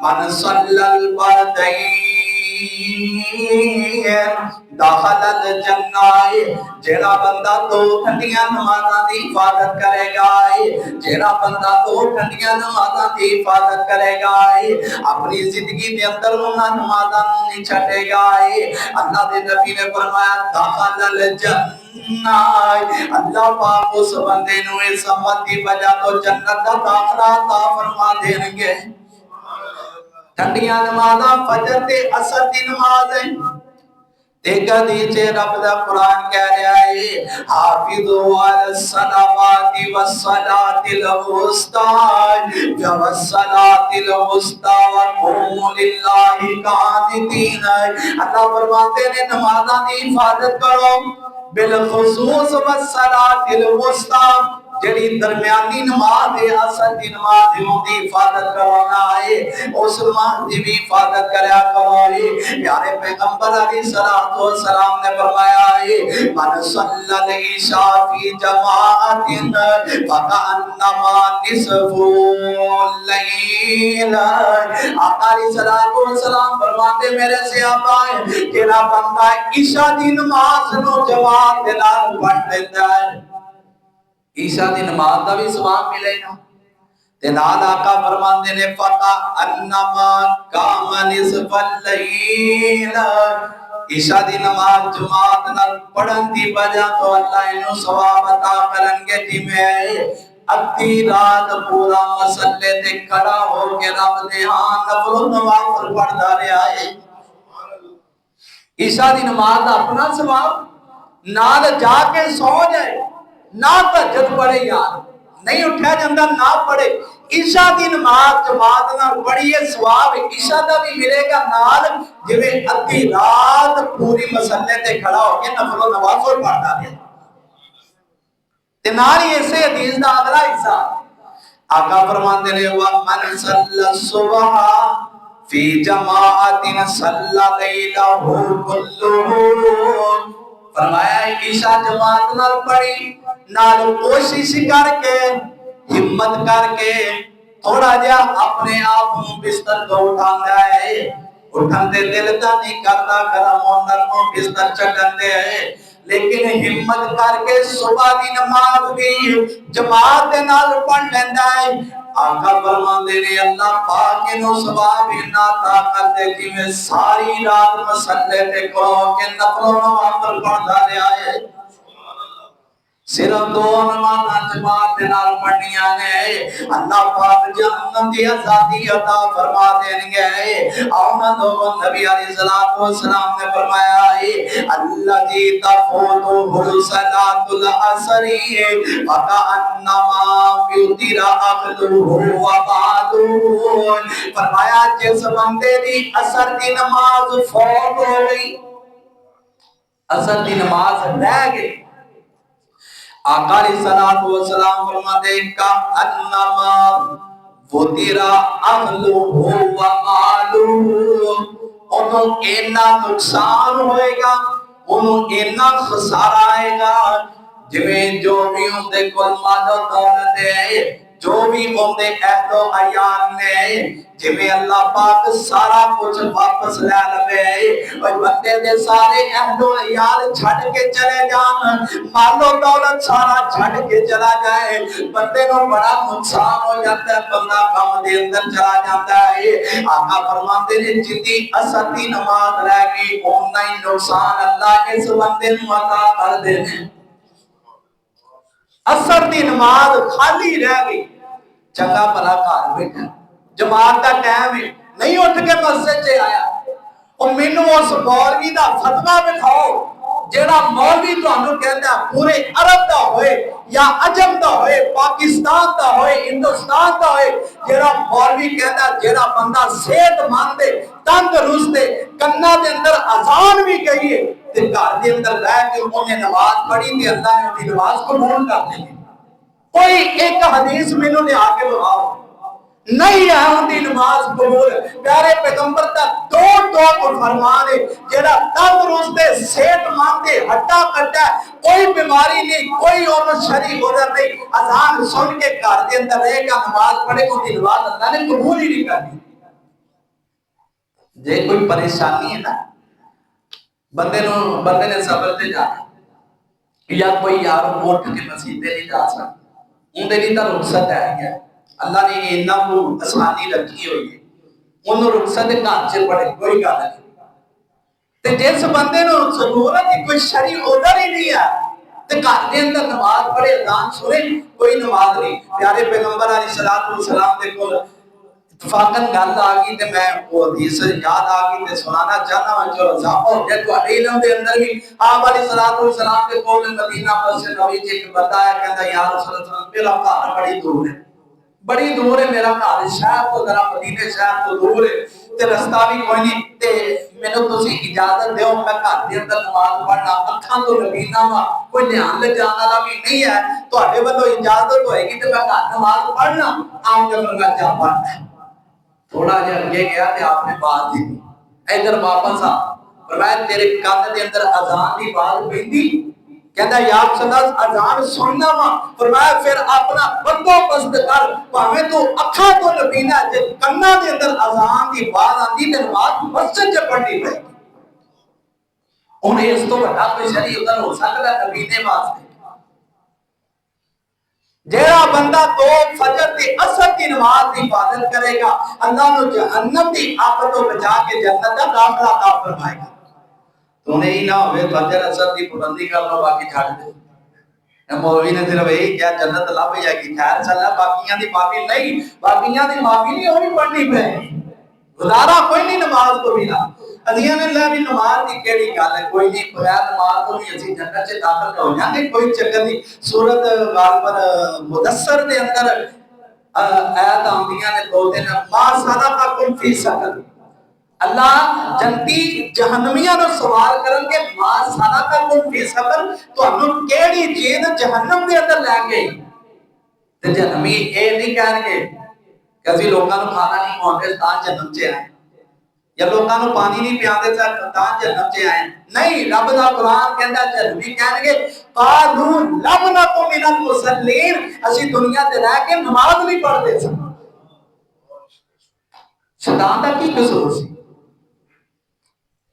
A: من صلی الفردین داخل الجنہ جیڑا بندہ دو ٹھنڈیاں نمازاں دی حفاظت کرے گا، جیڑا بندہ دو ٹھنڈیاں نمازاں دی حفاظت کرے گا اپنی زندگی دے اندر انہاں نمازاں نہیں چھٹے گا. اللہ دے نبی نے فرمایا داخل الجنہ اللہ پاک اس بندے نو اس عمل دی وجہ تو جنت دا داخلہ عطا فرما دیں گے. ٹھنڈیاں نمازاں فجر تے عصر دی نماز ہے. ایک حدیث رب دا قرآن کہہ رہا ہے حافظوا علی الصلوات والصلاۃ الوسطی والصلاۃ الوسطی وقوموا للہ قانتین. اللہ فرماتے ہیں نمازاں دی حفاظت کرو بالخصوص والصلاۃ الوسطی جڑی درمیانی نماز ہے عصر دی نماز دی حفاظت کرنا ہے اس نماز دی بھی حفاظت کریا کرو. پیارے پیغمبر علیہ الصلوۃ والسلام نے فرمایا ہے من صلی العشاء فی جماعت فکأنما نصف اللیل. آقا علیہ الصلوۃ والسلام فرماتے میرے صحابہ جڑا بندہ عشاء دی نماز نو جماعت دے نال پڑھ لیتا ہے عشاء دی نماز دا بھی ثواب ملے گا تے نال آقا فرماندے نے فکأنما قام نصف اللیل. عشاء دی نماز جماعت نال پڑھن دی وجہ تو اللہ انہوں ثواب عطا کرن گے جویں ادھی رات پورا مسلے تے کھڑا ہو کے رب دے ہاں نفل و نوافل پڑھدا رہیا ہے. عشاء دی نماز دا اپنا ثواب نال جا کے سو جائے نہ تہجد پڑھے یار نہیں اٹھا جاندہ نہ پڑھے عشاء دی نماز جماعت نال پڑھیے ثواب عشاء دا بھی ملے گا نال جویں ادھی رات پوری مسلے تے کھڑا ہو کے نفل و نوافل پڑھدا ہے. تے نال ہی اسے حدیث دا اگلا حصہ آقا فرماندے نے وَمَنْ صَلَّى الصُّبْحَ فِي جَمَاعَةٍ صَلَّى لَيْلَهُ كُلُّهُ. فرمایا عشاء جماعت نال پڑھی نال کوشش کر کے ہمت کر کے تھوڑا جا اپنے آپ کو بستر تو اٹھانا ہے اٹھن دے دل تا نہیں کرتا گرم و نرم و بستر چکن دے لیکن ہمت کر کے صبح دی نماز بھی جماعت نال پڑھ لیندہ ہے. آقا فرماندے نے اللہ پاک انہوں ثواب انہا طاقت دے کہ میں ساری رات مسلے تے کھڑو کے نفل و نوافل پڑھدا رہا ہے. صرف دو نمازاں جماعت نال پڑھنیاں نے اللہ پاک جہنم دی آزادی عطا فرما دیں گے. اور دو نبی علیہ الصلوۃ والسلام نے فرمایا ہے الذی تفوتہ صلاۃ العصر فکأنما یطیر عقلہ وبعدہ. فرمایا جس بندے دی عصر دی نماز فوت ہو گئی عصر دی نماز رہ گئی آقا علیہ الصلوۃ والسلام فرماتے ہیں کہ انما وطیرا اہلہ و مالہ انہوں اینا نقصان ہوئے گا انہوں اینا خسارہ آئے گا جویں جو بھی ان دے کل مال و دولت ہے جو بھی اندے عہد و ایان نے جویں اللہ پاک سارا کچھ واپس لے لوے اور بندے دے سارے عہد و ایان چھڈ کے چلے جان مال و دولت سارا چھڈ کے چلا جائے بندے نو بڑا نقصان ہو جاتا ہے بندہ غم دے اندر چلا جاتا ہے آقا فرماتے نے جتنی اثر دی نماز رہ گئی اُنا ہی نقصان اللہ اس بندے نو عطا کر دے اثر دی نماز خالی رہ گئی چنگا بھلا گھر بیٹھا جماعت کا ٹائم ہے نہیں اٹھ کے مسجد سے آیا اور مینوں اس مولوی دا فتویٰ دکھاؤ جیڑا مولوی تانوں کہندا پورے عرب دا ہوئے یا عجم دا ہوئے پاکستان دا ہوئے ہندوستان دا ہوئے جیڑا مولوی کہندا جیڑا بندہ صحت مند ہے تندرست ہے کنا دے اندر اذان بھی گئی ہے تے گھر دے اندر رہ کے انہوں نماز پڑھی تے اللہ نے اپنی نماز قبول کر دی کوئی ایک حدیث مینوں نے آ کے بتاؤ نہیں ہے ان دی نماز قبول پیارے پیغمبر کا دو فرمان ہے جڑا تندرست ہے صحت مند ہے ہٹا کٹا کوئی بیماری نہیں کوئی اور شرعی عذر نہیں اذان سن کے گھر کے اندر رہے گا نماز پڑھے گا دی نماز اللہ نے قبول ہی نہیں کرنی جے کوئی پریشانی ہے نا بندے نے صبر تے جانا یا کوئی یار اٹھ کے مسجد نہیں جا سکتا اندے لیے تو رخصت ہے اللہ نے یہ اتنا کو آسانی رکھی ہوئی ہے انہوں رخصت گھر سے پڑھے کوئی گل نہیں تے جس بندے نو ضرورت ہے کوئی شرعی عذر ہی نہیں ہے تے گھر دے اندر نماز پڑھے اذان سنے کوئی نماز نہیں پیارے پیغمبر علیہ الصلوۃ والسلام دے کول اتفاقاً گل آ گئی تے میں وہ حدیث یاد آ گئی تے سنانا چاہنا میں جو اضافہ ہو گیا تو علم دے اندر بھی آپ علیہ الصلوۃ والسلام دے کول مدینہ مسجد نبوی وچ ایک بندہ آیا کہندا یا رسول اللہ میرا گھر بڑی دور ہے بڑی دور ہے میرا گھر شہر تو ذرا مدینے شہر تو دور ہے تے رستہ بھی کوئی نہیں تے مینوں تسی اجازت دیو میں گھر دے اندر نماز پڑھنا اکھاں تو لگینا وا کوئی دھیان لے جان والا بھی نہیں ہے تواڈے والوں اجازت ہوئے گی تے میں گھر نماز پڑھنا آؤں تے میں جا پڑھنا تھوڑا جہا اگے گیا تے آپ نے بات دی ادھر واپس آ فرمایا تیرے کان دے اندر اذان دی بات پیندی کہتا یا سنت اذان سننا وا فرمایا پھر اپنا بندوبست کر بھاویں تو اکھاں تو لبینا جے کنا دے اندر اذان دی بات آندی تے نماز مسجد چ پڑھنی پے انہیں اس تو بڑا کوئی شرعی عذر ہو سکتا ہے نبی نے واسطے جیڑا بندہ تو فجر دی اثر دی نماز دی حفاظت کرے گا اللہ نو جہنم دی آفتوں بچا کے جنت دا داخلہ عطا فرمائے گا تو نہیں نہ ہوئے فجر اثر دی پابندی کر لو باقی چھاڑ دے مولوی نے صرف یہی کیا جنت لب جائے گی خیر چلا باقیاں دی معافی نہیں باقیاں دی معافی نہیں ہوئی پڑھنی پے گزارا کوئی نہیں نماز کو بھی نہ علیہ نے اللہ بھی نماز دی کیڑی گل ہے کوئی نہیں بغیر نماز تو بھی اسی جنت سے داخل ہو جائیں گے کوئی چکر نہیں سورۃ غالباً مدثر دے اندر آیات آندیاں نے دو دن ما سلککم فی سقر اللہ جنتی جہنمیاں نو سوال کرن کے ما سلککم فی سقر تانوں کیڑی چیز جہنم دے اندر لے گئی تے جہنمی اے نہیں کہن گے کہ اسی لوکاں نو کھانا نہیں کھواندے تاں جہنم چ آئے یا لوکاں نو پانی نہیں پیاندے تاں جہنم چ آئے نہیں رب دا قرآن کہندا جہنمی کہن گے قالوا لم نکن من المصلین اسی دنیا تے رہ کے نماز نہیں پڑھدے سن شیطان دا کی قصور سی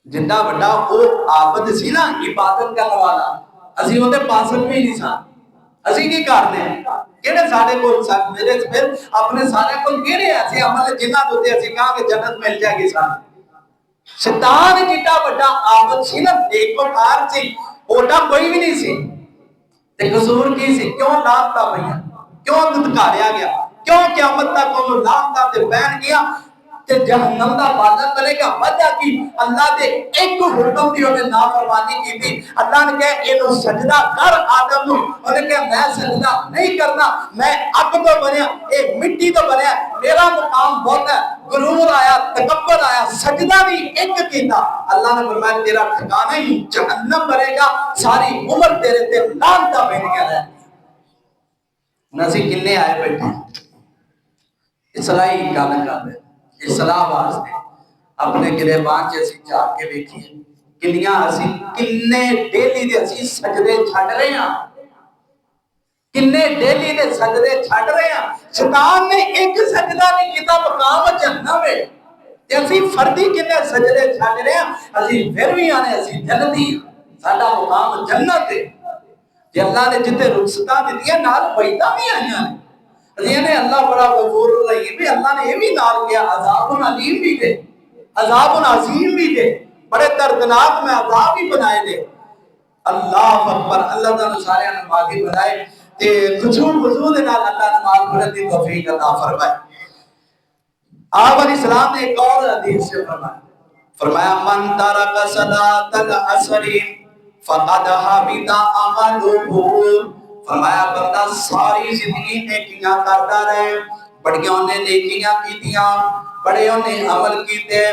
A: جنہ بڑا وہ عابد سی نا عبادت کرنے والا اسی اون دے پاس بھی نہیں سن اسی کی کرنے کہڑے سارے کو ساتھ میرے پھر اپنے سارے کو کہڑے ایسے عمل جنہ دوتے اسی کہاں کہ جنت مل جائے گی سان شیطان جیٹا بڑا عابد سی نا دیکھو کار سی اوٹا کوئی بھی نہیں سی تے قصور کی سی کیوں لانتا بھیا کیوں دھتکاریا گیا کیوں قیامت تک انہوں لانتا تے بین گیا تے جہنم دا بادل بنے گا وجہ کی اللہ دے ایک حکم دی انہیں نافرمانی کی تھی اللہ نے کہا انہوں سجدہ کر آدم نو انہیں کہا میں سجدہ نہیں کرنا میں اب تو بنیا ایک مٹی تو بنیا میرا مقام بہت ہے غرور آیا تکبر آیا سجدہ بھی ایک کیتا اللہ نے فرمایا تیرا ٹھکانہ ہی جہنم بنے گا ساری عمر تیرے تے لعنتاں پینیاں رہے نسی کنے آئے بیٹھے اصلاحی گل کر دے اصلاح واسطے اپنے گریبان جیسی چاہ کے بیٹھیے کنیاں اسی کنے ڈیلی دے اسی سجدے چھڑ رہے ہیں کنے ڈیلی دے سجدے چھڈ رہے ہیں. شیطان نے ایک سجدہ نہیں کیتا مقام جہنم ہے. تے اسی فردی کنے سجدے چھڈ رہے ہیں اسی پھر بھی آنے اسی جنتی ساڈا مقام جنت ہے. کہ اللہ نے جتنے رخصتاں دتیاں نال بیعتاں بھی آئیاں نے. نے اللہ بڑا غفور رحیم بھی اللہ نے یہ بھی نال کیا عذاب علیم بھی دے عذاب عظیم بھی دے بڑے دردناک میں عذاب بھی بنائے دے. اللہ اکبر. اللہ تعالی سارے نمازی بنائے تے خشوع خضوع دے نال اللہ نماز پڑھن دی توفیق عطا فرمائے. آپ علیہ السلام نے ایک اور حدیث سے فرمایا من ترک صلاۃ العصر فقد حبط عمله. فرمایا بندہ ساری زندگی نیکیاں کرتا رہے بڑیاں نے نیکیاں کیتیاں بڑے نے عمل کیتے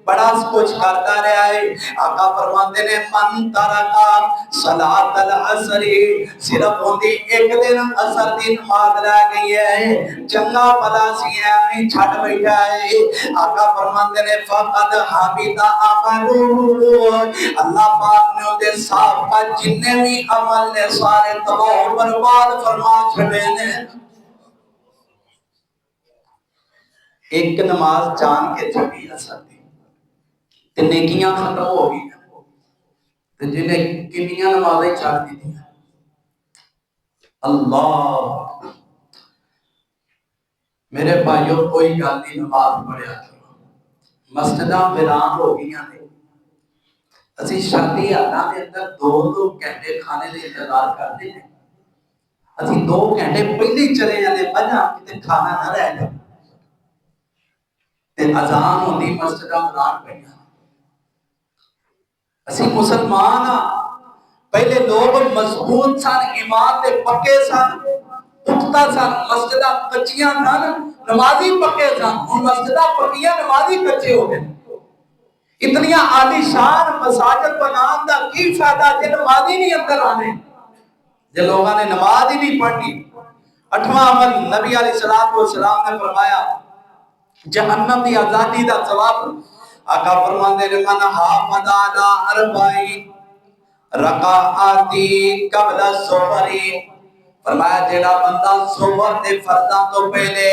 A: بڑا کچھ کرتا رہا ہے. آقا فرماتے نے من ترکا صلاۃ العصر صرف ہوندی ایک دن عصر دی نماز رہ گئی ہے چنگا بھلا سی ہے چھڈ بیٹھا ہے. آقا فرماتے نے فقد حبط عمله. اللہ پاک نے دے صاحب کا جتنے بھی عمل نے سارے تباہ و برباد فرما چھڑے نے. ایک نماز جان کے چھڑی عصر دی تے نیکیاں ختم ہو گئی تے جنہیں کنیاں نمازیں چھڑ دی تھی. اللہ میرے بھائیوں کوئی گل نہیں نماز پڑھیا کرو. مسجداں ویران ہو گئی نے. اسی شادی حالاں دے اندر 2 گھنٹے کھانے دے انتظار کرتے ہیں. اسی 2 گھنٹے پہلے ہی چلے جانے وجہ کتے کھانا نہ رہ جائے تے اذان ہوندی مسجداں ویران پئیاں. اسی مسلمان پہلے لوگ مضبوط سن ایمان دے پکے سن پختہ سن مسجداں کچیاں سن نمازی پکے سن. ہن مسجداں پکیاں نمازی کچے ہو گئے. اتنیاں عالی شان مساجد بنان دا کی فائدہ جے نمازی نہیں اندر آنے جے لوگاں نے نماز ہی نہیں پڑھنی. 8واں عمل نبی علیہ الصلوۃ والسلام نے فرمایا جہنم دی آزادی دا ثواب. آقا فرماندے نے من حافظ علی 40 رکعات قبل الظہر. فرمایا جیڑا بندہ صبح دے فرضاں تو پہلے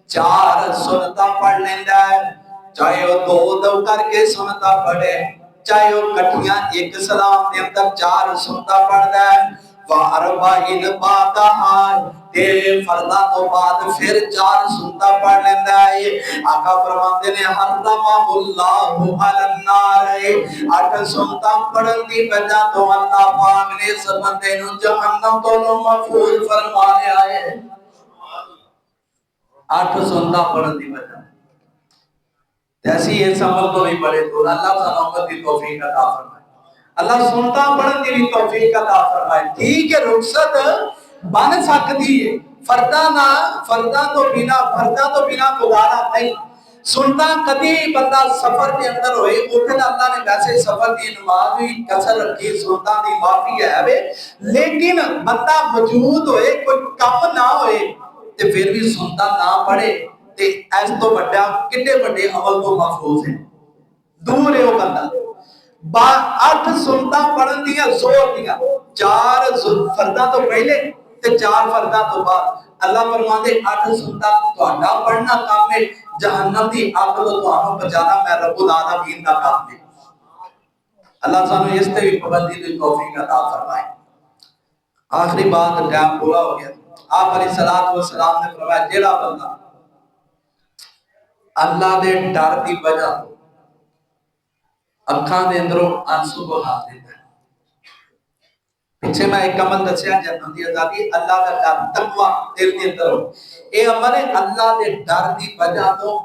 A: 4 سنتاں پڑھ لیندا ہے چاہے وہ 2 کر کے سنتاں پڑھے چاہے وہ کٹھیاں ایک سلام دے اندر 4 سنتاں پڑھدا ہے واربعین بعدها تے فرضاں تو بعد پھر 4 سنتاں پڑھ لیندا ہے. آقا فرماندے نے حرمہ اللہ علی النار. 8 سنتاں پڑھن دی وجہ تو اللہ پاک نے اس بندے نو جہنم تو محفوظ فرما لیا ہے. 8 سنتاں پڑھن دی وجہ ایسی اس عمل تو نہیں پڑھے تو اللہ تعالیٰ کی توفیق عطا فرمائے. اللہ سنتا پڑھن دی بھی توفیق عطا فرمائے. ٹھیک ہے رخصت بن سکتی ہے فرضاں تو بنا گزارا نہیں. سنتا کدی بندہ سفر کے اندر ہوئے اوتھے اللہ نے ویسے سفر دی نماز بھی کسر رکھی سنتا دی معافی ہے وے لیکن بندہ موجود ہوئے کوئی کم نہ ہوئے تے پھر بھی سنتا نہ پڑھے تے ایس تو بڑا کتنے بڑے عمل تو محفوظ ہیں. دور ہے وہ بندہ. 8 سنتاں پڑھن دیا زور دیا 4 فرضاں تو پہلے تے 4 فرضاں تو بعد. اللہ فرماندے 8 سنتاں تہاڈا پڑھنا کام ہے جہنم دی اگ تو تہانوں بچانا میں رب العالمین دا کام ہے. اللہ سانو اس تے بھی پابندی دی توفیق عطا فرمائے. آخری بات ٹائم پورا ہو گیا. آپ علیہ الصلوۃ والسلام نے فرمایا جیڑا بندہ اللہ دے ڈر دی وجہ تو اکھاں دے اندروں آنسو بہا دیتا ہے. پیچھے میں ایک عمل دسیا جنت دی آزادی اللہ دا ڈر تقوی دل دے اندر ہو. اے عمل ہے اللہ دے ڈر دی وجہ تو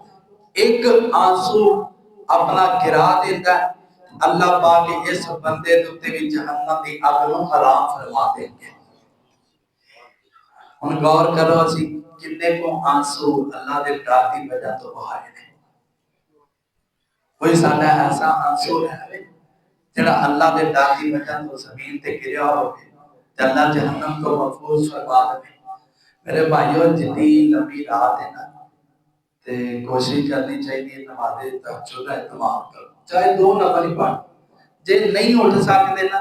A: ایک آنسو اپنا گرا دیتا ہے اللہ پاک اس بندے دے تے بھی جہنم دی اگ نوں حرام فرما دیں گے. ہن غور کرو اسی کتنے کو آنسو اللہ دے ڈر دی وجہ تو بہائے نے. کوئی ساڈا ایسا آنسو ہے جڑا اللہ دے ڈر دی وجہ تو زمین تے گریا ہوئے تے اللہ جہنم کو محفوظ فرما دے. میرے بھائیو جتنی لمبی رات ہے نا تے کوشش کرنی چاہیے نماز تہجد کا اہتمام کرو چاہے 2 نفل ہی پڑھ. جے نہیں اٹھ سکتے نا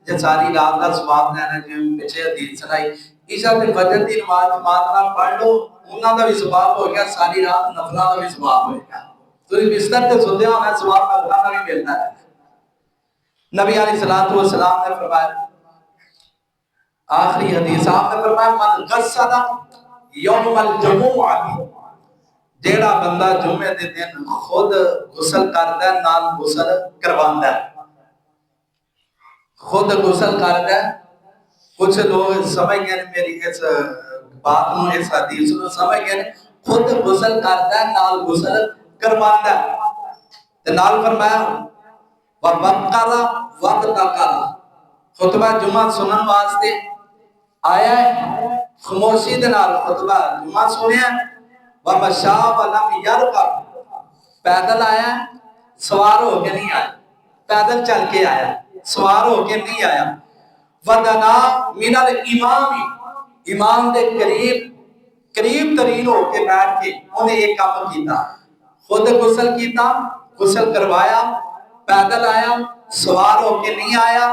A: جے ساری رات کا ثواب لینا جی پیچھے حدیث سنائی عشاء تے فجر دی نماز نال پڑھ لو، انہاں دا بھی ثواب ہو گیا، ساری رات نفلاں دا بھی ثواب ہو گیا۔ تسی بستر تے سوتے ہو نا، ثواب نفلاں دا بھی ملتا ہے۔ نبی علیہ الصلوۃ والسلام نے فرمایا، آخری حدیث آپ نے فرمایا، من غسل یوم الجمعہ، جیڑا بندہ جمعے دے دن خود غسل کردا ہے، نال غسل کرواندا ہے، خود غسل کردا ہے۔ کچھ لوگ سمجھ گئے میری اس بات نو، اس حدیث نو سمجھ گئے خود غسل کردا ہے نال غسل کرواندا ہے، تے نال فرمایا وَبَقَّرَ وَبْتَقَرَ، خطبہ جمعہ سنن واسطے آیا ہے، خاموشی دے نال خطبہ جمعہ سنیا، وَمَشَا وَلَمْ يَرْكَبْ، پیدل آیا، سوار ہو کے نہیں آیا، پیدل چل کے آیا، سوار ہو کے نہیں آیا۔ وَدَنَا مِنَ الْإِمَامِ، امام دے قریب ترین ہو کے بیٹھ کے انہیں ایک کام کیتا، خود غسل کیتا، غسل کروایا، پیدل آیا، سوار ہو کے نہیں آیا،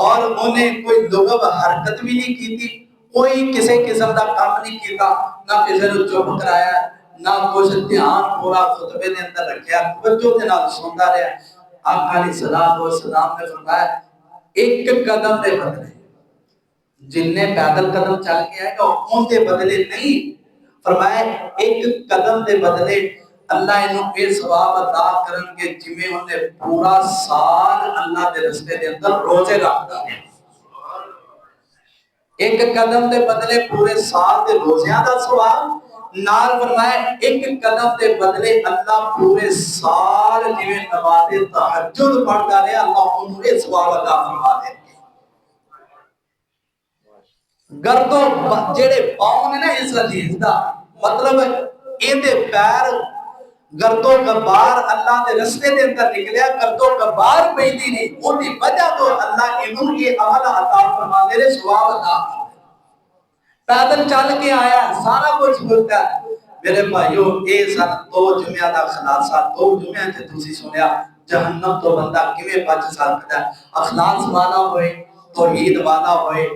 A: اور انہیں کوئی لغو حرکت بھی نہیں کی تھی، کوئی کسی قسم کا کام نہیں کیتا، نہ کسی نے چپ کرایا، نہ کچھ دھیان پورا خطبے دے اندر رکھیا، توجہ دے نال سنتا رہا۔ آقا علیہ السلام نے فرمایا ایک قدم دے بدلے، جن نے پیدل قدم چل کے آئے گا ان دے بدلے نہیں، فرمایا ایک قدم دے بدلے اللہ انہوں اے ثواب عطا کرن کے جمیں انہیں پورا سال اللہ دے رستے دے اندر روزے رکھتا ہے۔ ایک قدم دے بدلے پورے سال دے روزیاں دا ثواب، نال فرمایا ایک قدم دے بدلے اللہ پورے سال جویں نماز تہجد پڑھتا رہے اللہ انہوں اے ثواب عطا فرما دے۔ گردوں جڑے پاؤں نے نا اس حدیث دا مطلب ایندے پیر گردوں غبار اللہ دے رستے دے اندر نکلیا، گردوں غبار پیندی نہیں، ان دی وجہ تو اللہ انہوں یہ عمل عطا فرما دے رہے، ثواب عطا فرما دے۔ پیدل چل کے آیا، سارا کچھ بولتا ہے۔ میرے بھائیو اے سن دو جمعہ دا خلاصہ، دو جمعہ تے تسی سنیا جہنم تو بندہ کیویں بچ سکتا ہے۔ اخلاص والا ہوئے، توحید والا ہوئے،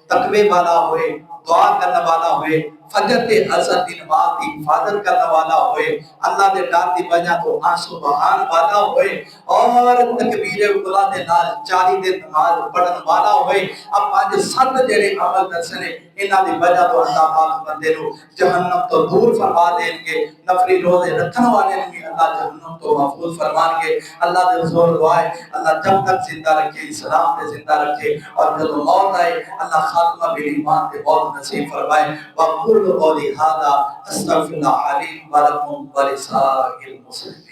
A: تقوی والا ہوئے، دعا کرنے والا ہوئے، فجر تے عصر دی نماز دی حفاظت کرنے والا ہوئے، اللہ دے ڈر دی وجہ تو سبحان والا ہوئے، اور تکبیر اولا دے نال 40 دن نماز پڑھن والا ہوئے۔ اب 5-7 جڑے عمل دسنے انہاں دی وجہ تو اللہ پاک بندے نو جہنم تو دور فرما دین گے، نفلی روزے رکھن والے نو بھی اللہ جہنم تو محفوظ فرمان گے۔ اللہ دے حضور دعائے اللہ جب تک زندہ رکھے، اسلام پہ زندہ رکھے، اور جب موت آئے اللہ خاتمہ بالایمان کے موت نصیب فرمائے۔ وَقُلُّ قَوْلِي هَذَا أَسْتَغْفِرُ اللَّهَ لِي وَلَكُمْ وَلِسَائِرِ الْمُسْلِمِينَ۔